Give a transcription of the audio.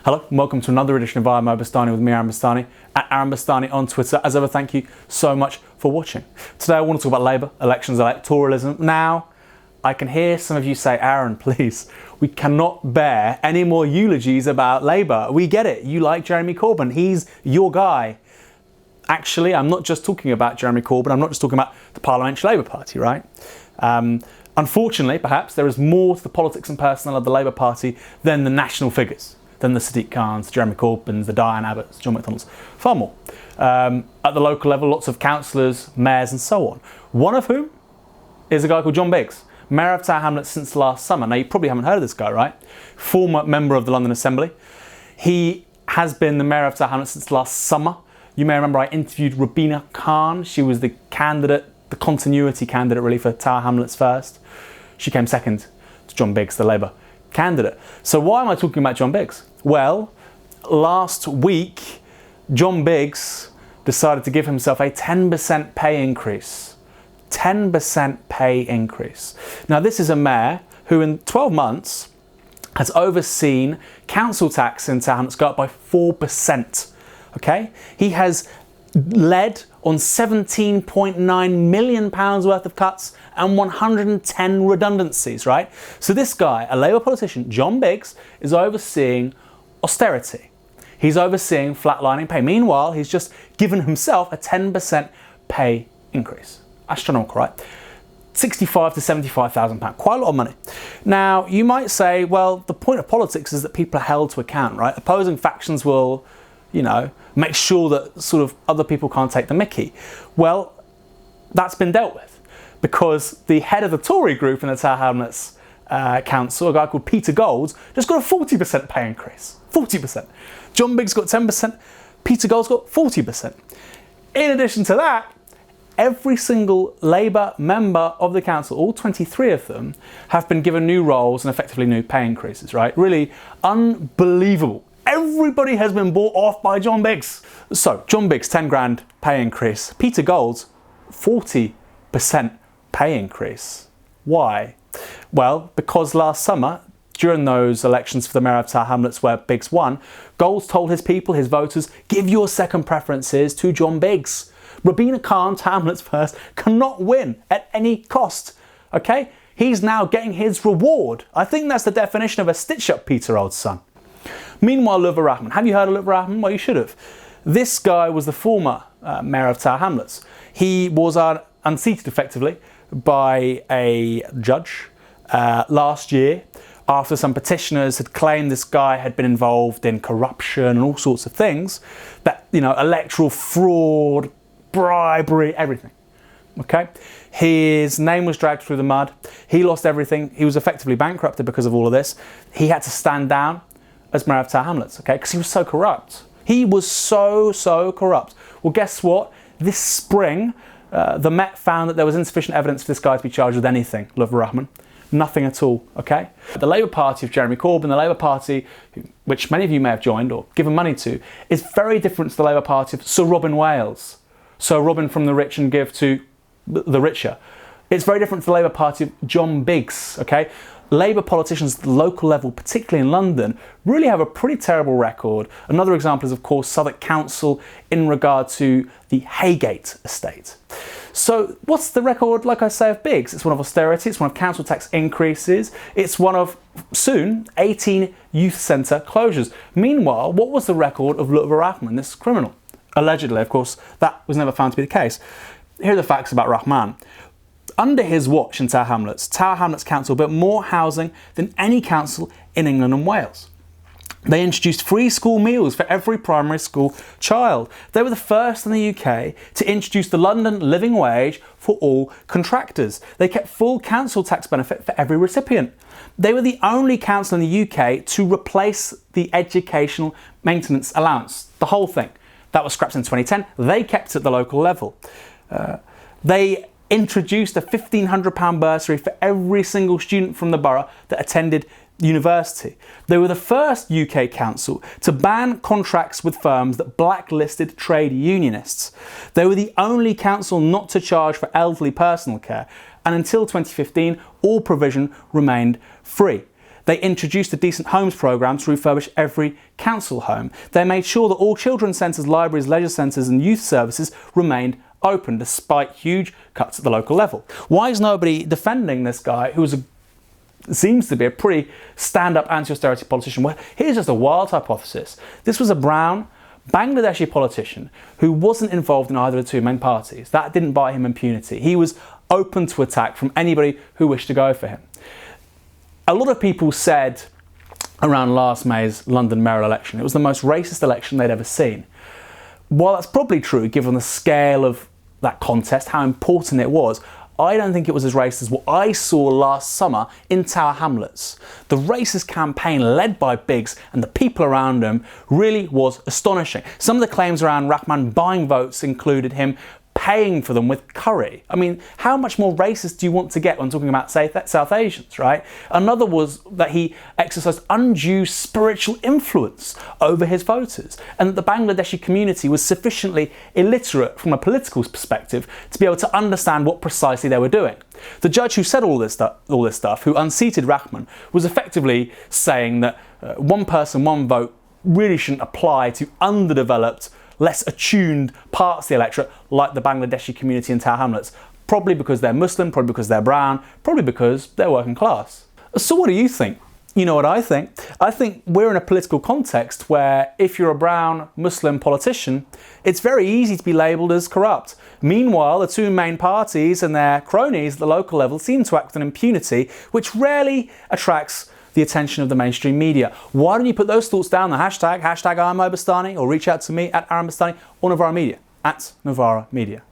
Hello and welcome to another edition of I'm Bastani with me, Bastani, at Bastani on Twitter. As ever, thank you so much for watching. Today I want to talk about Labour, elections, electoralism. Now, I can hear some of you say, Aaron, please, we cannot bear any more eulogies about Labour. We get it, you like Jeremy Corbyn, he's your guy. Actually, I'm not just talking about Jeremy Corbyn, I'm not just talking about the Parliamentary Labour Party, right? Unfortunately, perhaps, there is more to the politics and personnel of the Labour Party than the national figures, than the Sadiq Khans, the Jeremy Corbyns, the Diane Abbotts, John McDonnells, far more. At the local level, lots of councillors, mayors and so on. One of whom is a guy called John Biggs, Mayor of Tower Hamlets since last summer. Now, you probably haven't heard of this guy, right? Former member of the London Assembly. He has been the Mayor of Tower Hamlets since last summer. You may remember I interviewed Rahman Khan. She was the candidate, the continuity candidate really for Tower Hamlets first. She came second to John Biggs, the Labour candidate. So why am I talking about John Biggs? Well, last week, John Biggs decided to give himself a 10% pay increase. 10% pay increase. Now, this is a mayor who in 12 months has overseen council tax in Tower Hamlets go up by 4%. Okay? He has led on £17.9 million worth of cuts and 110 redundancies, right? So this guy, a Labour politician, John Biggs, is overseeing austerity. He's overseeing flatlining pay. Meanwhile, he's just given himself a 10% pay increase. Astronomical, right? £65,000 to £75,000, quite a lot of money. Now, you might say, well, the point of politics is that people are held to account, right? Opposing factions will, you know, make sure that sort of other people can't take the mickey. Well, that's been dealt with because the head of the Tory group in the Tower Hamlets council, a guy called Peter Gold, just got a 40% pay increase. 40%. John Biggs got 10%, Peter Gold's got 40%. In addition to that, every single Labour member of the council, all 23 of them, have been given new roles and effectively new pay increases, right? Really unbelievable. Everybody has been bought off by John Biggs. So, John Biggs, 10 grand pay increase. Peter Gold's 40% pay increase. Why? Well, because last summer, during those elections for the Mayor of Tower Hamlets where Biggs won, Gold told his people, his voters, give your second preferences to John Biggs. Rahman Khan, Tower Hamlets first, cannot win at any cost. Okay? He's now getting his reward. I think that's the definition of a stitch-up, Peter, old son. Meanwhile, Lutfur Rahman. Have you heard of Lutfur Rahman? Well, you should have. This guy was the former Mayor of Tower Hamlets. He was unseated effectively by a judge last year after some petitioners had claimed this guy had been involved in corruption and all sorts of things, that, you know, electoral fraud, bribery, everything. Okay? His name was dragged through the mud. He lost everything. He was effectively bankrupted because of all of this. He had to stand down as Mayor of Tower Hamlets, okay? Because he was so corrupt. He was so corrupt. Well, guess what? This spring, the Met found that there was insufficient evidence for this guy to be charged with anything, Lutfur Rahman. Nothing at all, okay? The Labour Party of Jeremy Corbyn, the Labour Party, which many of you may have joined or given money to, is very different to the Labour Party of Sir Robin Wales. So Robin from the rich and give to the richer. It's very different to the Labour Party of John Biggs, okay? Labour politicians at the local level, particularly in London, really have a pretty terrible record. Another example is, of course, Southwark Council in regard to the Haygate estate. So what's the record, like I say, of Biggs? It's one of austerity, it's one of council tax increases, it's one of, soon, 18 youth centre closures. Meanwhile, what was the record of Lutfur Rahman, this criminal? Allegedly, of course, that was never found to be the case. Here are the facts about Rahman. Under his watch in Tower Hamlets Council built more housing than any council in England and Wales. They introduced free school meals for every primary school child. They were the first in the UK to introduce the London living wage for all contractors. They kept full council tax benefit for every recipient. They were the only council in the UK to replace the educational maintenance allowance, the whole thing. That was scrapped in 2010. They kept it at the local level. They introduced a £1,500 bursary for every single student from the borough that attended university. They were the first UK council to ban contracts with firms that blacklisted trade unionists. They were the only council not to charge for elderly personal care, and until 2015, all provision remained free. They introduced a decent homes programme to refurbish every council home. They made sure that all children's centres, libraries, leisure centres and youth services remained open despite huge cuts at the local level. Why is nobody defending this guy who seems to be a pretty stand-up anti-austerity politician? Well, here's just a wild hypothesis. This was a brown Bangladeshi politician who wasn't involved in either of the two main parties. That didn't buy him impunity. He was open to attack from anybody who wished to go for him. A lot of people said around last May's London mayoral election it was the most racist election they'd ever seen. While that's probably true given the scale of that contest, how important it was, I don't think it was as racist as what I saw last summer in Tower Hamlets. The racist campaign led by Biggs and the people around him really was astonishing. Some of the claims around Rahman buying votes included him paying for them with curry. I mean, how much more racist do you want to get when talking about South Asians, right? Another was that he exercised undue spiritual influence over his voters, and that the Bangladeshi community was sufficiently illiterate from a political perspective to be able to understand what precisely they were doing. The judge who said all this stuff, who unseated Rahman, was effectively saying that one person, one vote really shouldn't apply to underdeveloped, less attuned parts of the electorate like the Bangladeshi community in Tower Hamlets, probably because they're Muslim, probably because they're brown, probably because they're working class. So what do you think? You know what I think? I think we're in a political context where if you're a brown Muslim politician, it's very easy to be labelled as corrupt. Meanwhile, the two main parties and their cronies at the local level seem to act with an impunity which rarely attracts the attention of the mainstream media. Why don't you put those thoughts down, the hashtag I'm Bastani, or reach out to me at Bastani or Novara Media, at Novara Media.